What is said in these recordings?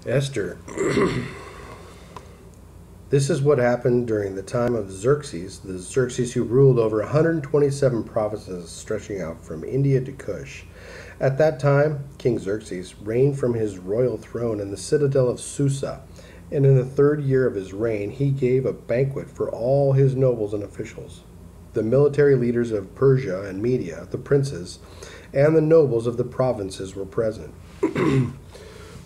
Esther. This is what happened during the time of Xerxes, the Xerxes who ruled over 127 provinces stretching out from India to Kush. At that time, King Xerxes reigned from his royal throne in the citadel of Susa, and in the third year of his reign he gave a banquet for all his nobles and officials. The military leaders of Persia and Media, the princes, and the nobles of the provinces were present.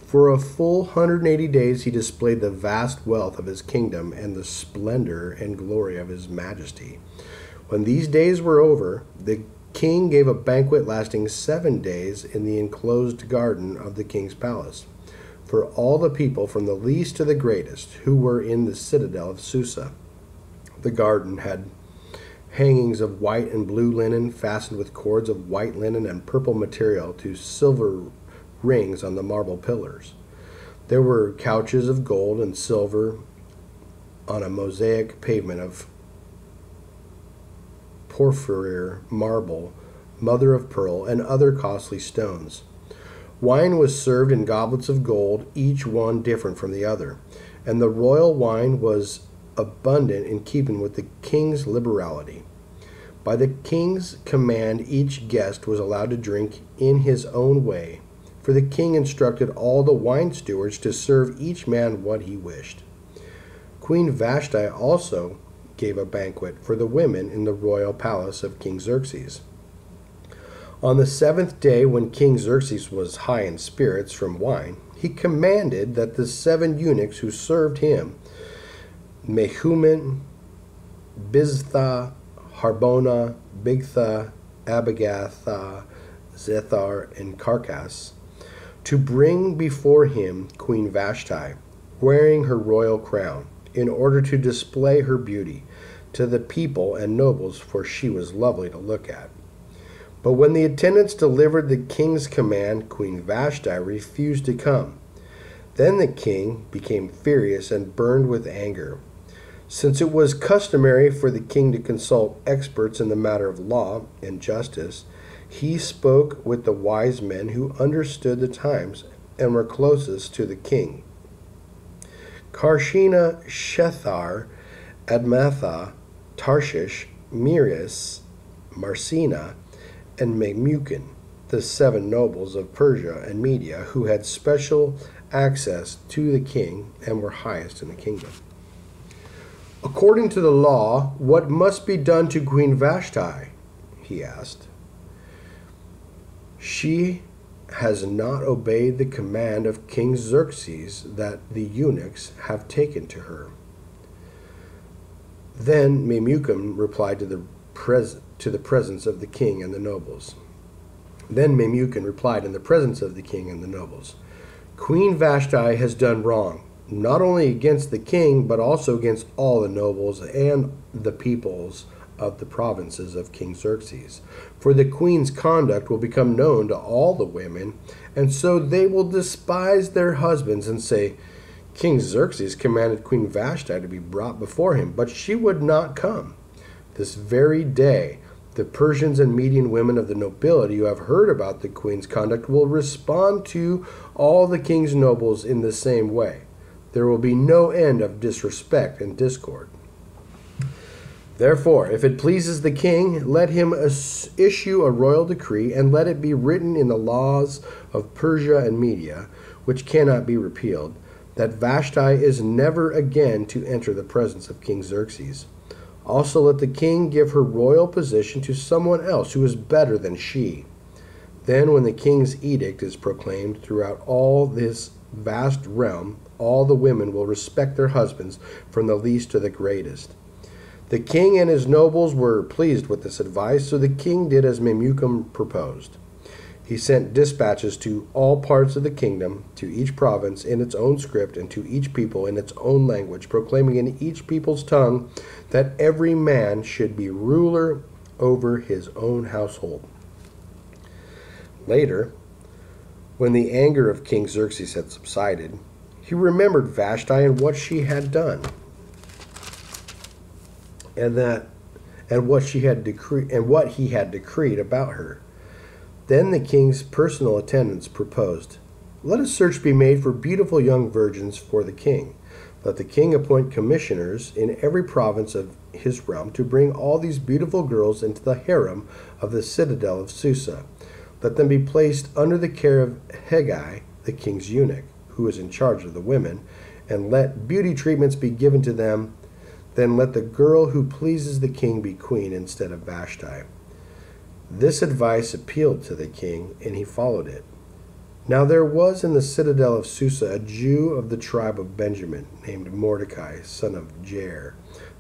For a full 180 days he displayed the vast wealth of his kingdom and the splendor and glory of his majesty. When these days were over, the king gave a banquet lasting 7 days in the enclosed garden of the king's palace, for all the people from the least to the greatest who were in the citadel of Susa. The garden had hangings of white and blue linen fastened with cords of white linen and purple material to silver rings on the marble pillars. There were couches of gold and silver on a mosaic pavement of porphyry marble, mother of pearl, and other costly stones. Wine was served in goblets of gold, each one different from the other, and the royal wine was abundant in keeping with the king's liberality. By the king's command, each guest was allowed to drink in his own way, for the king instructed all the wine stewards to serve each man what he wished. Queen Vashti also gave a banquet for the women in the royal palace of King Xerxes. On the 7th day, when King Xerxes was high in spirits from wine, he commanded that the 7 eunuchs who served him, Mehuman, Biztha, Harbona, Bigtha, Abigatha, Zethar, and Carcass, to bring before him Queen Vashti, wearing her royal crown, in order to display her beauty to the people and nobles, for she was lovely to look at. But when the attendants delivered the king's command, Queen Vashti refused to come. Then the king became furious and burned with anger. Since it was customary for the king to consult experts in the matter of law and justice, he spoke with the wise men who understood the times and were closest to the king. Karshena, Shethar, Admatha, Tarshish, Mirias, Marcina, and Memucan, the 7 nobles of Persia and Media, who had special access to the king and were highest in the kingdom. According to the law, what must be done to Queen Vashti? He asked. She has not obeyed the command of King Xerxes that the eunuchs have taken to her. Then Memucan replied to the presence of the king and the nobles. Then Memucan replied in the presence of the king and the nobles, Queen Vashti has done wrong, not only against the king, but also against all the nobles and the peoples of the provinces of King Xerxes. For the queen's conduct will become known to all the women, and so they will despise their husbands and say, King Xerxes commanded Queen Vashti to be brought before him, but she would not come. This very day, the Persians and Median women of the nobility who have heard about the queen's conduct will respond to all the king's nobles in the same way. There will be no end of disrespect and discord. Therefore, if it pleases the king, let him issue a royal decree, and let it be written in the laws of Persia and Media, which cannot be repealed, that Vashti is never again to enter the presence of King Xerxes. Also let the king give her royal position to someone else who is better than she. Then when the king's edict is proclaimed throughout all this vast realm, all the women will respect their husbands from the least to the greatest. The king and his nobles were pleased with this advice, so the king did as Memucan proposed. He sent dispatches to all parts of the kingdom, to each province in its own script, and to each people in its own language, proclaiming in each people's tongue that every man should be ruler over his own household. Later, when the anger of King Xerxes had subsided, he remembered Vashti and what she had done, and what he had decreed about her. Then the king's personal attendants proposed, Let a search be made for beautiful young virgins for the king. Let the king appoint commissioners in every province of his realm to bring all these beautiful girls into the harem of the citadel of Susa. Let them be placed under the care of Hegai, the king's eunuch, who is in charge of the women, and let beauty treatments be given to them. Then let the girl who pleases the king be queen instead of Vashti." This advice appealed to the king, and he followed it. Now there was in the citadel of Susa a Jew of the tribe of Benjamin, named Mordecai, son of Jair,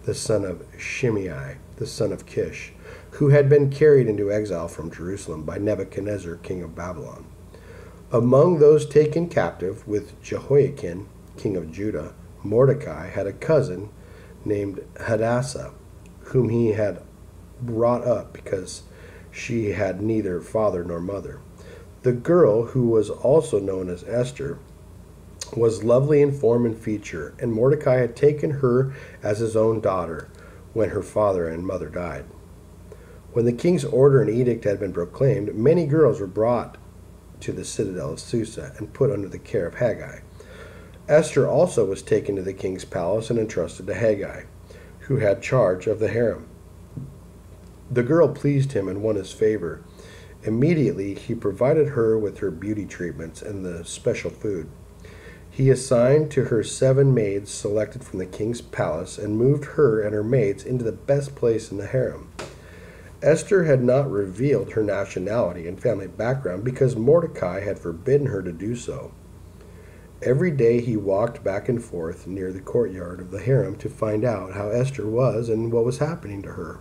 the son of Shimei, the son of Kish, who had been carried into exile from Jerusalem by Nebuchadnezzar, king of Babylon. Among those taken captive with Jehoiakim, king of Judah, Mordecai had a cousin named Hadassah, whom he had brought up because she had neither father nor mother. The girl, who was also known as Esther, was lovely in form and feature, and Mordecai had taken her as his own daughter when her father and mother died. When the king's order and edict had been proclaimed, many girls were brought to the citadel of Susa and put under the care of Hegai. Esther also was taken to the king's palace and entrusted to Hegai, who had charge of the harem. The girl pleased him and won his favor. Immediately he provided her with her beauty treatments and the special food. He assigned to her 7 maids selected from the king's palace and moved her and her maids into the best place in the harem. Esther had not revealed her nationality and family background because Mordecai had forbidden her to do so. Every day he walked back and forth near the courtyard of the harem to find out how Esther was and what was happening to her.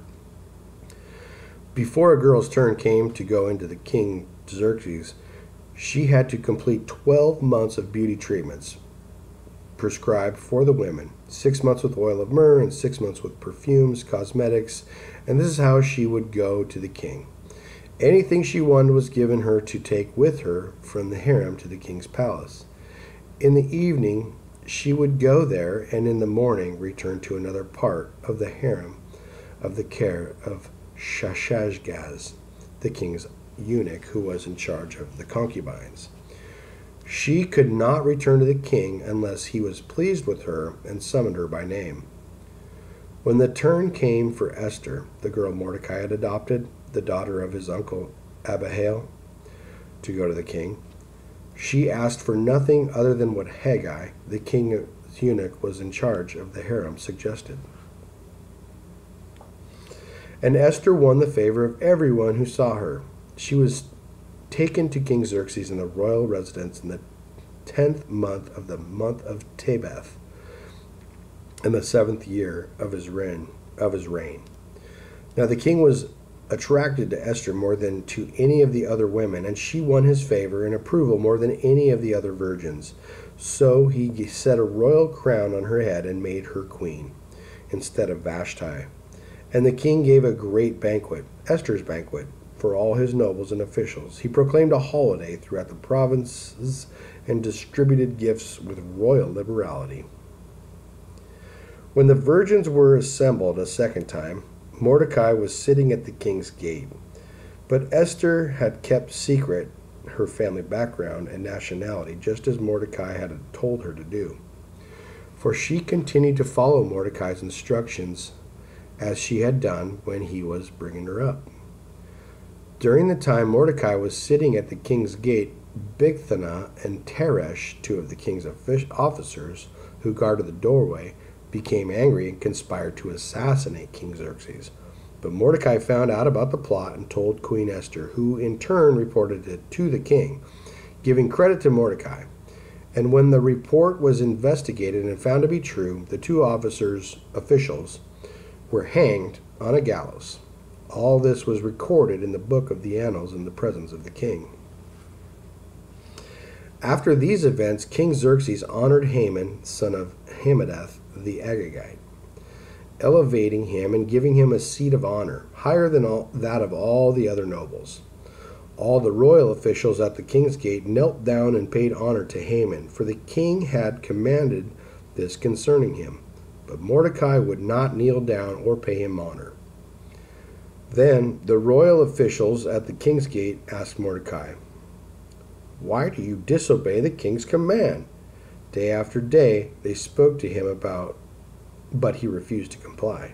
Before a girl's turn came to go into the king Xerxes, she had to complete 12 months of beauty treatments prescribed for the women, 6 months with oil of myrrh and 6 months with perfumes, cosmetics, and this is how she would go to the king. Anything she wanted was given her to take with her from the harem to the king's palace. In the evening she would go there, and in the morning return to another part of the harem of the care of Shashgaz, the king's eunuch, who was in charge of the concubines. She could not return to the king unless he was pleased with her and summoned her by name. When the turn came for Esther, the girl Mordecai had adopted, the daughter of his uncle Abihail, to go to the king, she asked for nothing other than what Hegai, the king's eunuch, was in charge of the harem, suggested. And Esther won the favor of everyone who saw her. She was taken to King Xerxes in the royal residence in the 10th month of Tebeth, in the 7th year of his reign. Now the king was attracted to Esther more than to any of the other women, and she won his favor and approval more than any of the other virgins. So he set a royal crown on her head and made her queen instead of Vashti. And the king gave a great banquet, Esther's banquet, for all his nobles and officials. He proclaimed a holiday throughout the provinces and distributed gifts with royal liberality. When the virgins were assembled a second time, Mordecai was sitting at the king's gate. But Esther had kept secret her family background and nationality, just as Mordecai had told her to do. For she continued to follow Mordecai's instructions as she had done when he was bringing her up. During the time Mordecai was sitting at the king's gate, Bigthana and Teresh, 2 of the king's officers who guarded the doorway, became angry and conspired to assassinate King Xerxes. But Mordecai found out about the plot and told Queen Esther, who in turn reported it to the king, giving credit to Mordecai. And when the report was investigated and found to be true, the 2 officials were hanged on a gallows. All this was recorded in the book of the annals in the presence of the king. After these events, King Xerxes honored Haman, son of Hammedatha the Agagite, elevating him and giving him a seat of honor, higher than that of all the other nobles. All the royal officials at the king's gate knelt down and paid honor to Haman, for the king had commanded this concerning him. But Mordecai would not kneel down or pay him honor. Then the royal officials at the king's gate asked Mordecai, Why do you disobey the king's command?" Day after day they spoke to him but he refused to comply.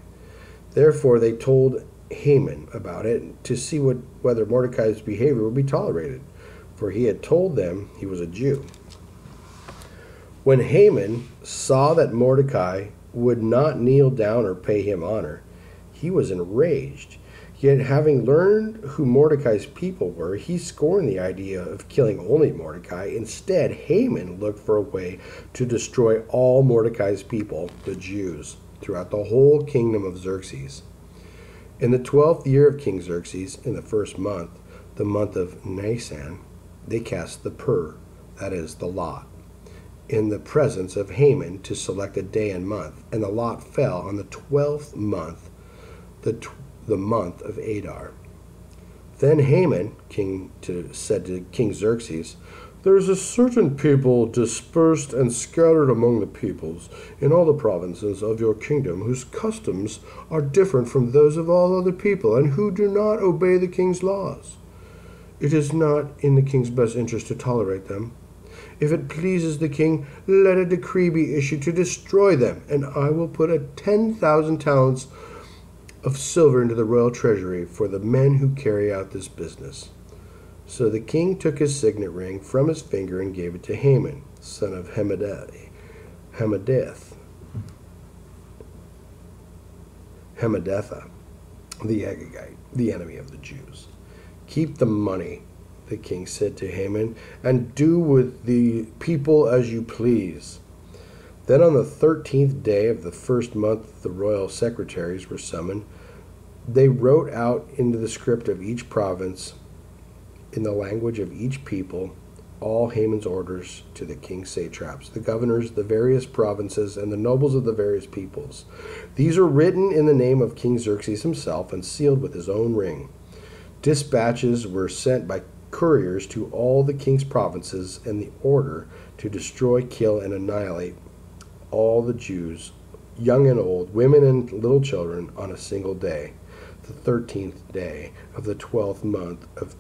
Therefore they told Haman about it to see whether Mordecai's behavior would be tolerated, for he had told them he was a Jew. When Haman saw that Mordecai would not kneel down or pay him honor, he was enraged. Yet having learned who Mordecai's people were, he scorned the idea of killing only Mordecai. Instead, Haman looked for a way to destroy all Mordecai's people, the Jews, throughout the whole kingdom of Xerxes. In the 12th year of King Xerxes, in the first month, the month of Nisan, they cast the pur, that is, the lot, in the presence of Haman to select a day and month, and the lot fell on the 12th month, the month of Adar. Then Haman said to King Xerxes, "There is a certain people dispersed and scattered among the peoples in all the provinces of your kingdom, whose customs are different from those of all other people, and who do not obey the king's laws. It is not in the king's best interest to tolerate them. If it pleases the king, let a decree be issued to destroy them, and I will put 10,000 talents of silver into the royal treasury for the men who carry out this business." So the king took his signet ring from his finger and gave it to Haman, son of Hammedatha, the Agagite, the enemy of the Jews. "Keep the money," the king said to Haman, "and do with the people as you please." Then on the 13th day of the first month the royal secretaries were summoned. They wrote out into the script of each province, in the language of each people, all Haman's orders to the king's satraps, the governors, the various provinces, and the nobles of the various peoples. These are written in the name of King Xerxes himself and sealed with his own ring. Dispatches were sent by couriers to all the king's provinces in the order to destroy, kill, and annihilate all the Jews, young and old, women and little children, on a single day, the 13th day of the 12th month of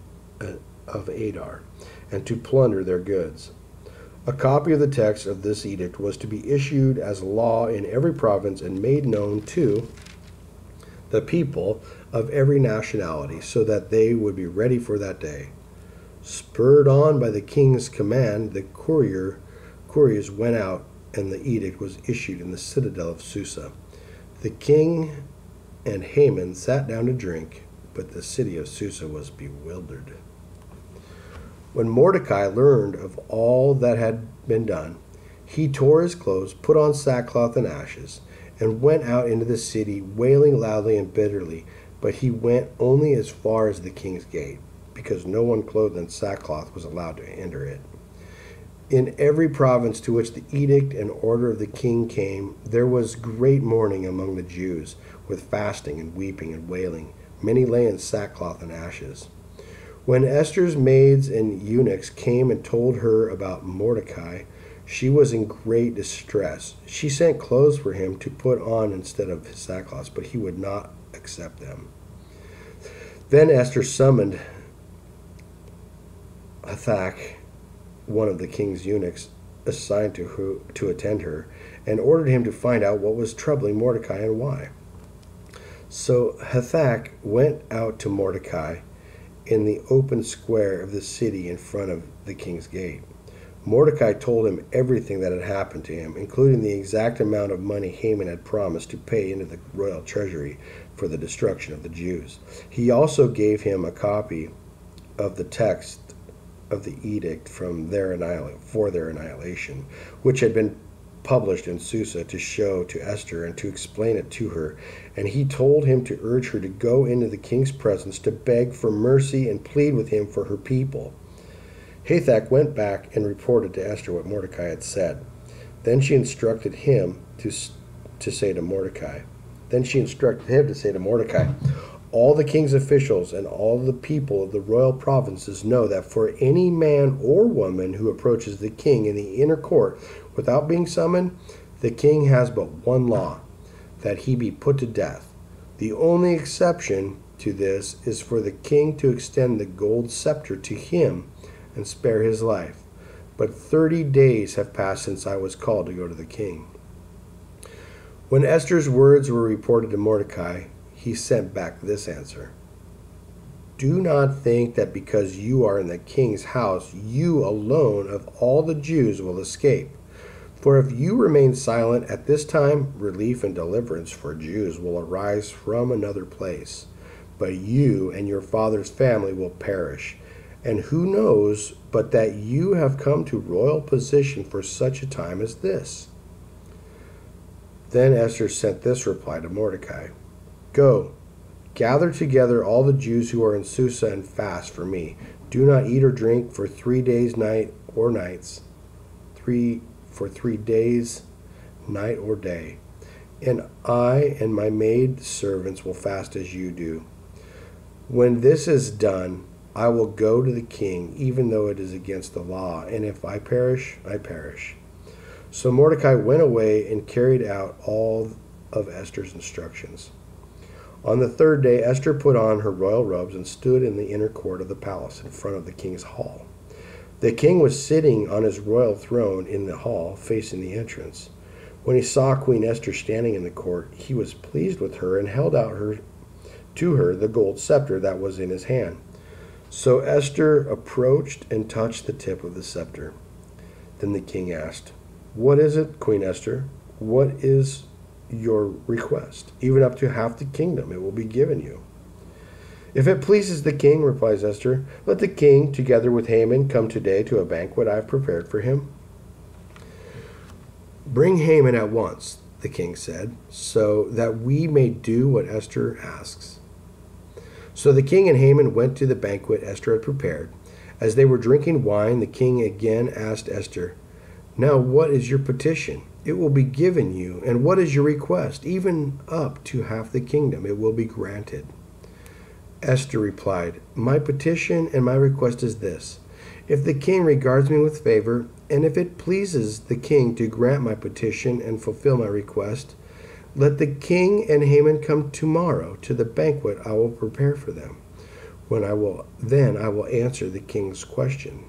Adar, and to plunder their goods. A copy of the text of this edict was to be issued as law in every province and made known to the people of every nationality, so that they would be ready for that day. Spurred on by the king's command, the couriers went out, and the edict was issued in the citadel of Susa. The king and Haman sat down to drink, but the city of Susa was bewildered. When Mordecai learned of all that had been done, he tore his clothes, put on sackcloth and ashes, and went out into the city, wailing loudly and bitterly. But he went only as far as the king's gate, because no one clothed in sackcloth was allowed to enter it. In every province to which the edict and order of the king came, there was great mourning among the Jews, with fasting and weeping and wailing. Many lay in sackcloth and ashes. When Esther's maids and eunuchs came and told her about Mordecai, she was in great distress. She sent clothes for him to put on instead of his sackcloth, but he would not accept them. Then Esther summoned Hathach, one of the king's eunuchs assigned to attend her, and ordered him to find out what was troubling Mordecai and why. So Hathach went out to Mordecai in the open square of the city in front of the king's gate. Mordecai told him everything that had happened to him, including the exact amount of money Haman had promised to pay into the royal treasury for the destruction of the Jews. He also gave him a copy of the text of the edict for their annihilation, which had been published in Susa, to show to Esther and to explain it to her. And he told him to urge her to go into the king's presence to beg for mercy and plead with him for her people. Hathach went back and reported to Esther what Mordecai had said. Then she instructed him to say to Mordecai, "All the king's officials and all the people of the royal provinces know that for any man or woman who approaches the king in the inner court without being summoned, the king has but one law, that he be put to death. The only exception to this is for the king to extend the gold scepter to him and spare his life. But 30 days have passed since I was called to go to the king." When Esther's words were reported to Mordecai, he sent back this answer: "Do not think that because you are in the king's house, you alone of all the Jews will escape. For if you remain silent at this time, relief and deliverance for Jews will arise from another place. But you and your father's family will perish. And who knows but that you have come to royal position for such a time as this?" Then Esther sent this reply to Mordecai: "Go, gather together all the Jews who are in Susa and fast for me. Do not eat or drink for 3 days, night or nights. For 3 days, night or day. And I and my maid servants will fast as you do. When this is done, I will go to the king, even though it is against the law. And if I perish, I perish." So Mordecai went away and carried out all of Esther's instructions. On the 3rd day, Esther put on her royal robes and stood in the inner court of the palace in front of the king's hall. The king was sitting on his royal throne in the hall, facing the entrance. When he saw Queen Esther standing in the court, he was pleased with her and held out to her the gold scepter that was in his hand. So Esther approached and touched the tip of the scepter. Then the king asked, "What is it, Queen Esther? What is your request? Even up to half the kingdom it will be given you." "If it pleases the king," replies Esther, "let the king, together with Haman, come today to a banquet I have prepared for him." "Bring Haman at once," the king said, "so that we may do what Esther asks." So the king and Haman went to the banquet Esther had prepared. As they were drinking wine, the king again asked Esther, "Now what is your petition? It will be given you. And what is your request? Even up to half the kingdom it will be granted." Esther replied, "My petition and my request is this: if the king regards me with favor, and if it pleases the king to grant my petition and fulfill my request, let the king and Haman come tomorrow to the banquet I will prepare for them. Then I will answer the king's question."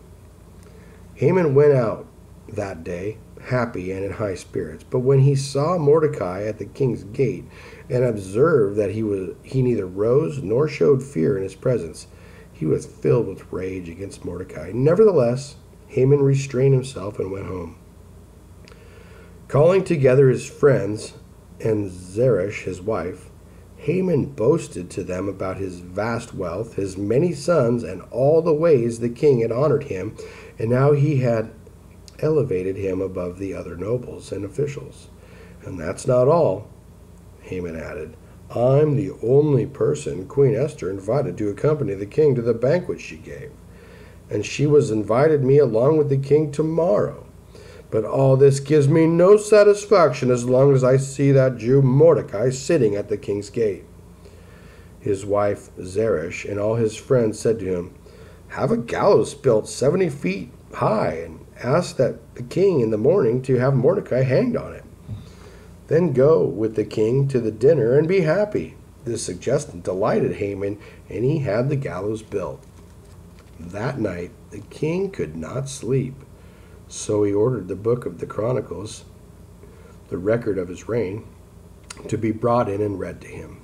Haman went out that day, happy and in high spirits. But when he saw Mordecai at the king's gate and observed that he neither rose nor showed fear in his presence, he was filled with rage against Mordecai. Nevertheless, Haman restrained himself and went home. Calling together his friends and Zeresh his wife, Haman boasted to them about his vast wealth, his many sons, and all the ways the king had honored him, and how he had elevated him above the other nobles and officials. "And that's not all," Haman added. "I'm the only person Queen Esther invited to accompany the king to the banquet she gave, and she was invited me along with the king tomorrow. But all this gives me no satisfaction as long as I see that Jew Mordecai sitting at the king's gate." His wife Zeresh and all his friends said to him, "Have a gallows built 70 feet high and ask that the king in the morning to have Mordecai hanged on it. Then go with the king to the dinner and be happy." This suggestion delighted Haman, and he had the gallows built. That night the king could not sleep, so he ordered the book of the Chronicles, the record of his reign, to be brought in and read to him.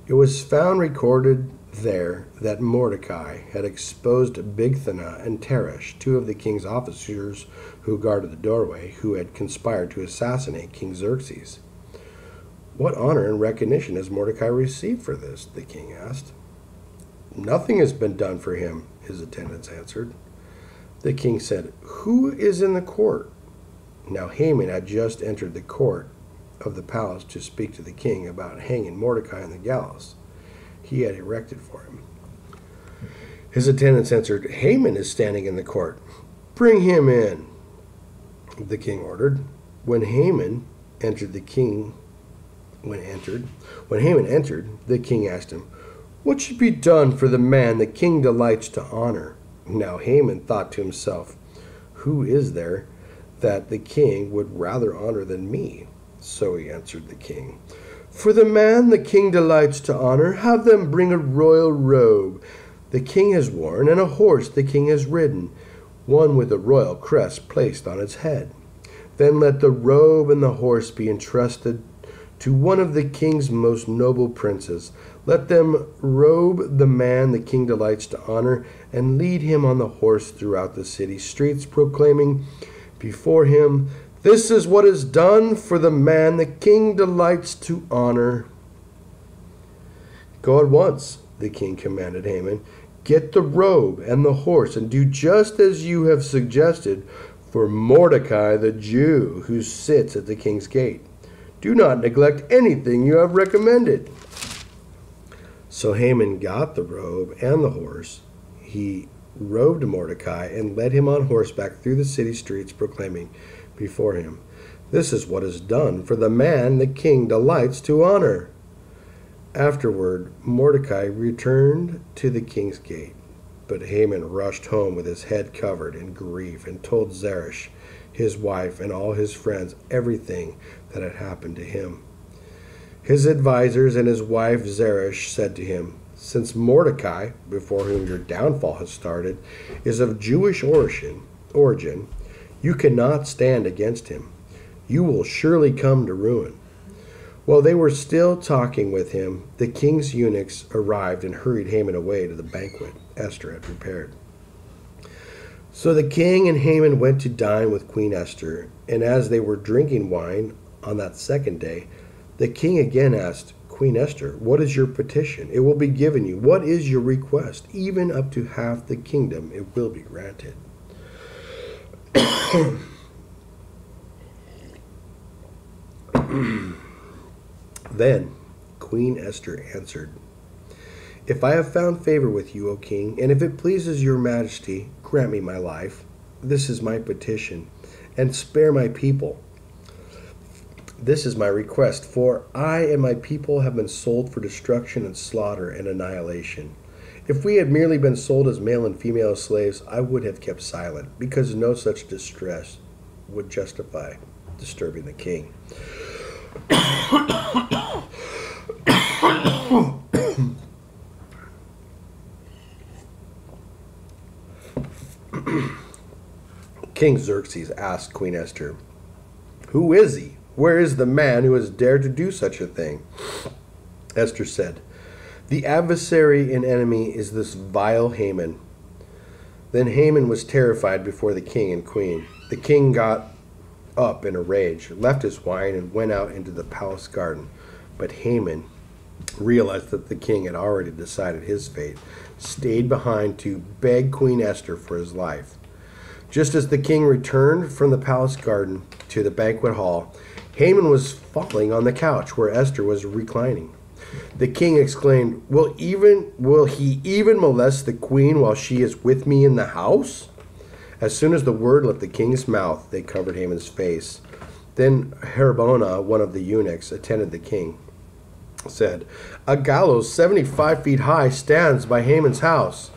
It was found recorded there that Mordecai had exposed Bigthana and Teresh, 2 of the king's officers who guarded the doorway, who had conspired to assassinate King Xerxes. "What honor and recognition has Mordecai received for this?" the king asked. "Nothing has been done for him," his attendants answered. The king said, "Who is in the court?" Now Haman had just entered the court of the palace to speak to the king about hanging Mordecai on the gallows he had erected for him. His attendants answered, "Haman is standing in the court. Bring him in," the king ordered. When Haman entered, the king asked him, "What should be done for the man the king delights to honor?" Now Haman thought to himself, "Who is there that the king would rather honor than me?" So he answered the king, "For the man the king delights to honor, have them bring a royal robe. the king has worn, and a horse the king has ridden, one with a royal crest placed on its head. Then let the robe and the horse be entrusted to one of the king's most noble princes. Let them robe the man the king delights to honor, and lead him on the horse throughout the city streets, proclaiming before him, 'This is what is done for the man the king delights to honor.'" "Go at once," the king commanded Haman. "Get the robe and the horse, and do just as you have suggested for Mordecai the Jew, who sits at the king's gate. Do not neglect anything you have recommended." So Haman got the robe and the horse. He robed Mordecai and led him on horseback through the city streets, proclaiming before him, "This is what is done for the man the king delights to honor." Afterward, Mordecai returned to the king's gate, but Haman rushed home with his head covered in grief and told Zeresh, his wife, and all his friends everything that had happened to him. His advisers and his wife Zeresh said to him, "Since Mordecai, before whom your downfall has started, is of Jewish origin, you cannot stand against him. You will surely come to ruin." While they were still talking with him, the king's eunuchs arrived and hurried Haman away to the banquet Esther had prepared. So the king and Haman went to dine with Queen Esther, and as they were drinking wine on that second day, the king again asked, "Queen Esther, what is your petition? It will be given you. What is your request? Even up to half the kingdom it will be granted." Then Queen Esther answered, "If I have found favor with you, O king, and if it pleases your majesty, grant me my life. This is my petition, and spare my people. This is my request, for I and my people have been sold for destruction and slaughter and annihilation. If we had merely been sold as male and female slaves, I would have kept silent, because no such distress would justify disturbing the king." King Xerxes asked Queen Esther, "Who is he? Where is the man who has dared to do such a thing?" Esther said, "The adversary and enemy is this vile Haman." Then Haman was terrified before the king and queen. The king got up in a rage, left his wine, and went out into the palace garden. But Haman realized that the king had already decided his fate, stayed behind to beg Queen Esther for his life. Just as the king returned from the palace garden to the banquet hall, Haman was falling on the couch where Esther was reclining. The king exclaimed, Will he even molest the queen while she is with me in the house?" As soon as the word left the king's mouth, they covered Haman's face. Then Harbona, one of the eunuchs, attended the king, said, "A gallows 75 feet high stands by Haman's house.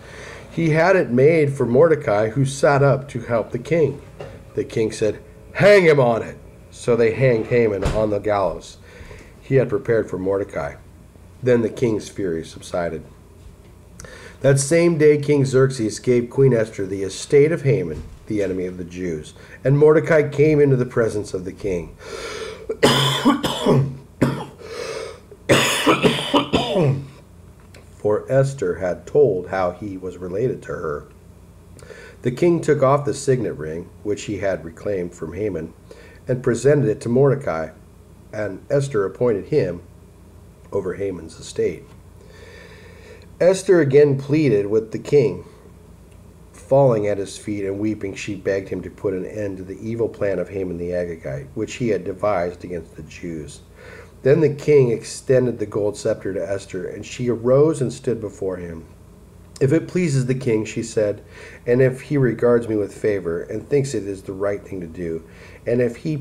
He had it made for Mordecai, who sat up to help the king." The king said, "Hang him on it." So they hanged Haman on the gallows he had prepared for Mordecai. Then the king's fury subsided. That same day King Xerxes gave Queen Esther the estate of Haman, the enemy of the Jews, and Mordecai came into the presence of the king. For Esther had told how he was related to her. The king took off the signet ring, which he had reclaimed from Haman, and presented it to Mordecai, and Esther appointed him over Haman's estate. Esther again pleaded with the king. Falling at his feet and weeping, she begged him to put an end to the evil plan of Haman the Agagite, which he had devised against the Jews. Then the king extended the gold scepter to Esther, and she arose and stood before him. "If it pleases the king," she said, "and if he regards me with favor and thinks it is the right thing to do, and if he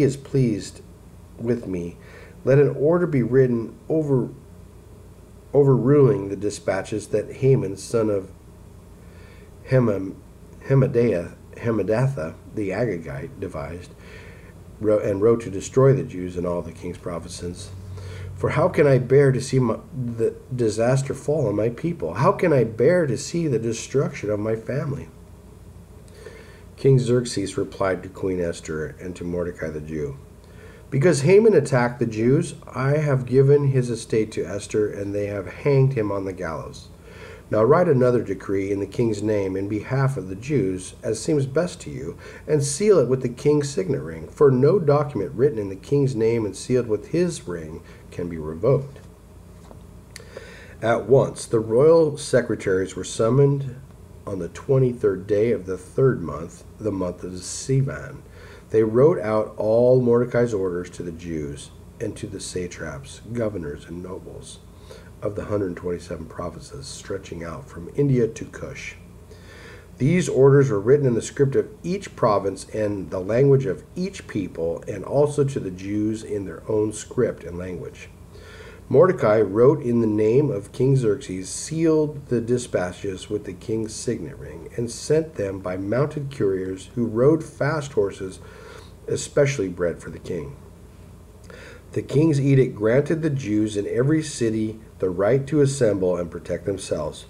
is pleased with me, let an order be written overruling the dispatches that Haman, son of Hammedatha, the Agagite, devised, and wrote to destroy the Jews and all the king's provinces. For how can I bear to see the disaster fall on my people? How can I bear to see the destruction of my family? King Xerxes replied to Queen Esther and to Mordecai the Jew, because Haman attacked the Jews, I have given his estate to Esther, and they have hanged him on the gallows. Now write another decree in the king's name in behalf of the Jews, as seems best to you, and seal it with the king's signet ring. For no document written in the king's name and sealed with his ring can be revoked. At once the royal secretaries were summoned on the 23rd day of the third month, the month of Sivan. They wrote out all Mordecai's orders to the Jews and to the satraps, governors, and nobles of the 127 provinces stretching out from India to Cush. These orders were written in the script of each province and the language of each people, and also to the Jews in their own script and language. Mordecai wrote in the name of King Xerxes, sealed the dispatches with the king's signet ring, and sent them by mounted couriers who rode fast horses, especially bred for the king. The king's edict granted the Jews in every city the right to assemble and protect themselves.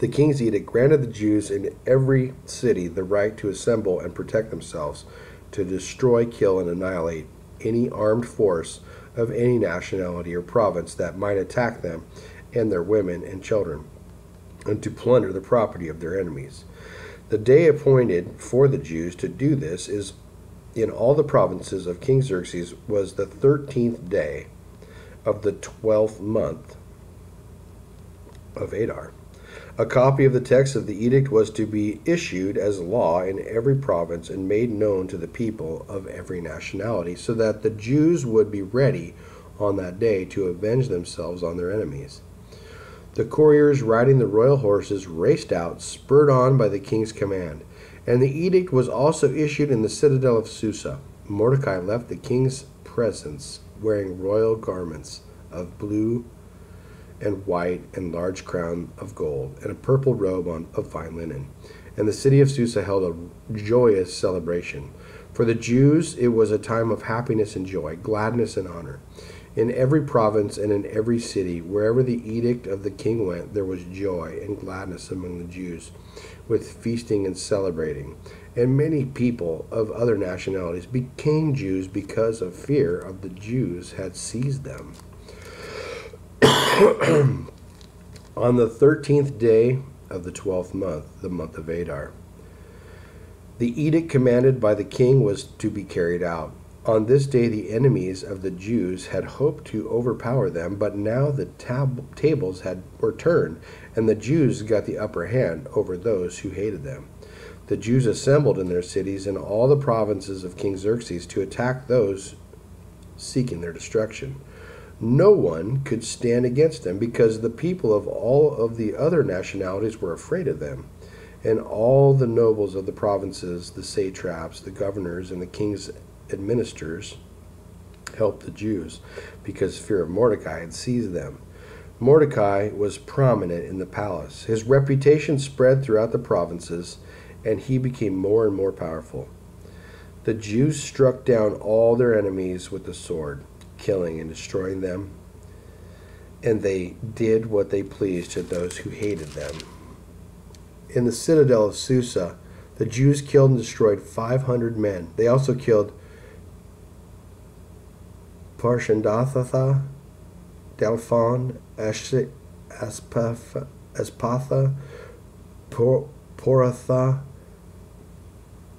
The king's edict granted the Jews in every city the right to assemble and protect themselves, to destroy, kill, and annihilate any armed force of any nationality or province that might attack them and their women and children, and to plunder the property of their enemies. The day appointed for the Jews to do this is in all the provinces of King Xerxes was the 13th day of the 12th month of Adar. A copy of the text of the edict was to be issued as law in every province and made known to the people of every nationality, so that the Jews would be ready on that day to avenge themselves on their enemies. The couriers riding the royal horses raced out, spurred on by the king's command, and the edict was also issued in the citadel of Susa. Mordecai left the king's presence wearing royal garments of blue and white and large crown of gold, and a purple robe of fine linen. And the city of Susa held a joyous celebration. For the Jews it was a time of happiness and joy, gladness and honor. In every province and in every city, wherever the edict of the king went, there was joy and gladness among the Jews, with feasting and celebrating. And many people of other nationalities became Jews because of fear of the Jews had seized them. On the 13th day of the 12th month, the month of Adar, the edict commanded by the king was to be carried out. On this day the enemies of the Jews had hoped to overpower them, but now the tables were turned, and the Jews got the upper hand over those who hated them. The Jews assembled in their cities in all the provinces of King Xerxes to attack those seeking their destruction. No one could stand against them, because the people of all of the other nationalities were afraid of them. And all the nobles of the provinces, the satraps, the governors, and the king's administrators helped the Jews, because fear of Mordecai had seized them. Mordecai was prominent in the palace. His reputation spread throughout the provinces, and he became more and more powerful. The Jews struck down all their enemies with the sword, killing and destroying them, and they did what they pleased to those who hated them. In the citadel of Susa, the Jews killed and destroyed 500 men. They also killed Parshandatha, Dalphon, Aspatha, Poratha,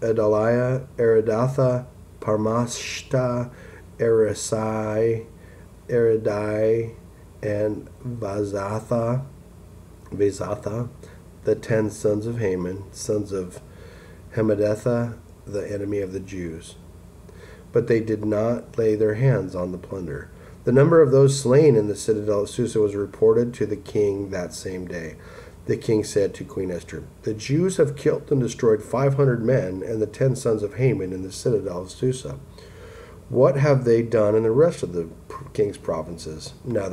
Adaliah, Eridatha, Parmashta, Erisai, Eridai, and Vazatha, the 10 sons of Haman, sons of Hammedatha, the enemy of the Jews. But they did not lay their hands on the plunder. The number of those slain in the citadel of Susa was reported to the king that same day. The king said to Queen Esther, "The Jews have killed and destroyed 500 men and the 10 sons of Haman in the citadel of Susa. What have they done in the rest of the king's provinces? Now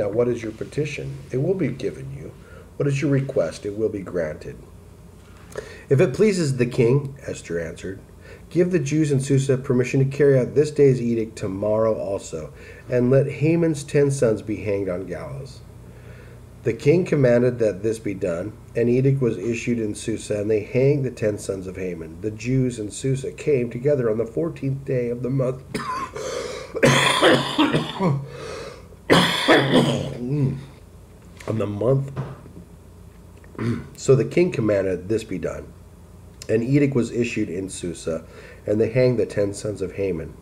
what is your petition? It will be given you. What is your request? It will be granted." "If it pleases the king," Esther answered, "give the Jews in Susa permission to carry out this day's edict tomorrow also, and let Haman's 10 sons be hanged on gallows." The king commanded that this be done. An edict was issued in Susa, and they hanged the 10 sons of Haman. The Jews in Susa came together on the 14th day of the month of the month. So the king commanded this be done. An edict was issued in Susa, and they hanged the 10 sons of Haman.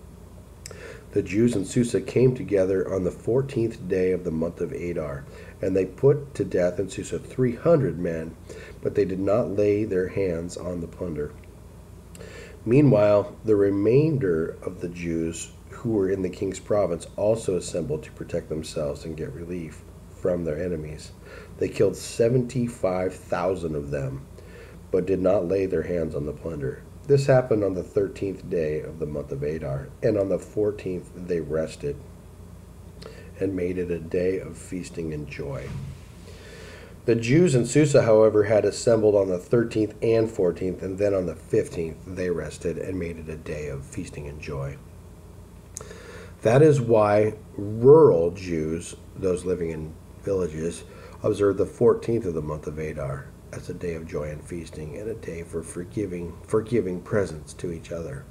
The Jews in Susa came together on the 14th day of the month of Adar, and they put to death in Susa 300 men, but they did not lay their hands on the plunder. Meanwhile, the remainder of the Jews who were in the king's province also assembled to protect themselves and get relief from their enemies. They killed 75,000 of them, but did not lay their hands on the plunder. This happened on the 13th day of the month of Adar, and on the 14th they rested and made it a day of feasting and joy. The Jews in Susa, however, had assembled on the 13th and 14th, and then on the 15th they rested and made it a day of feasting and joy. That is why rural Jews, those living in villages, observe the 14th of the month of Adar as a day of joy and feasting, and a day for forgiving presents to each other.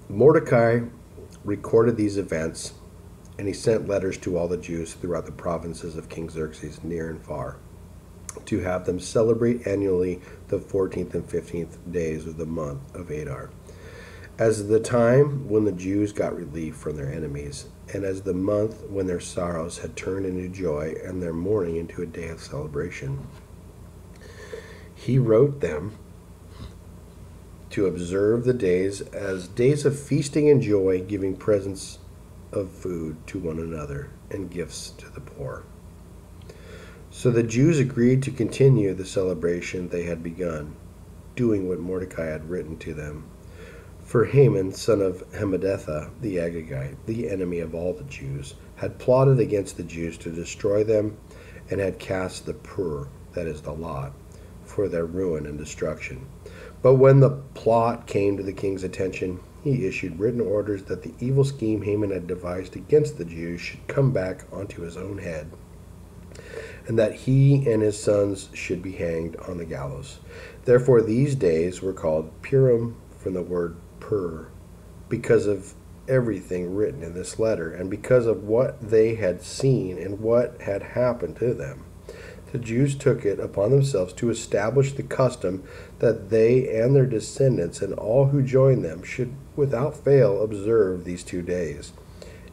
Mordecai recorded these events, and he sent letters to all the Jews throughout the provinces of King Xerxes, near and far, to have them celebrate annually the 14th and 15th days of the month of Adar, as the time when the Jews got relief from their enemies, and as the month when their sorrows had turned into joy and their mourning into a day of celebration. He wrote them to observe the days as days of feasting and joy, giving presents of food to one another and gifts to the poor. So the Jews agreed to continue the celebration they had begun, doing what Mordecai had written to them. For Haman, son of Hammedatha the Agagite, the enemy of all the Jews, had plotted against the Jews to destroy them, and had cast the pur, that is the lot, for their ruin and destruction. But when the plot came to the king's attention, he issued written orders that the evil scheme Haman had devised against the Jews should come back onto his own head, and that he and his sons should be hanged on the gallows. Therefore these days were called Purim, from the word pur, because of everything written in this letter, and because of what they had seen and what had happened to them. The Jews took it upon themselves to establish the custom that they and their descendants and all who join them should without fail observe these 2 days,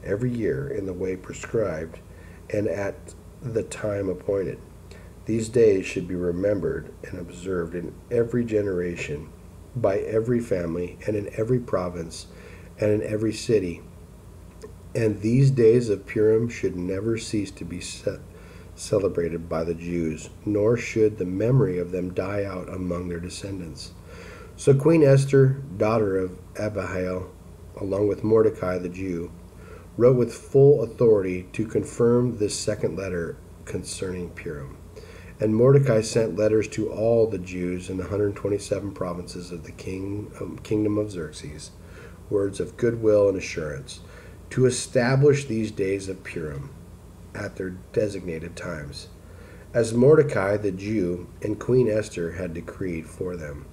every year in the way prescribed and at the time appointed. These days should be remembered and observed in every generation, by every family, and in every province, and in every city. And these days of Purim should never cease to be celebrated by the Jews, nor should the memory of them die out among their descendants. So Queen Esther, daughter of Abihail, along with Mordecai the Jew, wrote with full authority to confirm this second letter concerning Purim. And Mordecai sent letters to all the Jews in the 127 provinces of the kingdom of Xerxes, words of goodwill and assurance, to establish these days of Purim at their designated times, as Mordecai the Jew and Queen Esther had decreed for them,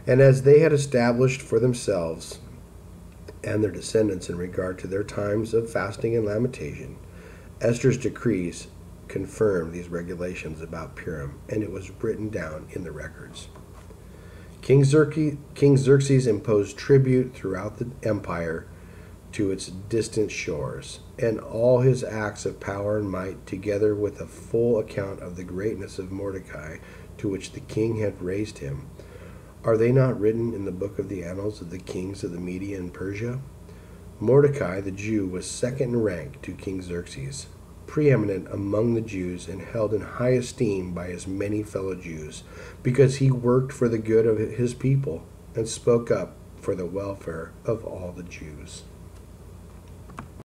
and as they had established for themselves and their descendants in regard to their times of fasting and lamentation. Esther's decrees confirmed these regulations about Purim, and it was written down in the records. King Xerxes imposed tribute throughout the empire to its distant shores, and all his acts of power and might, together with a full account of the greatness of Mordecai, to which the king had raised him, are they not written in the book of the annals of the kings of the Media and Persia? Mordecai the Jew was second in rank to King Xerxes, preeminent among the Jews and held in high esteem by his many fellow Jews, because he worked for the good of his people and spoke up for the welfare of all the Jews.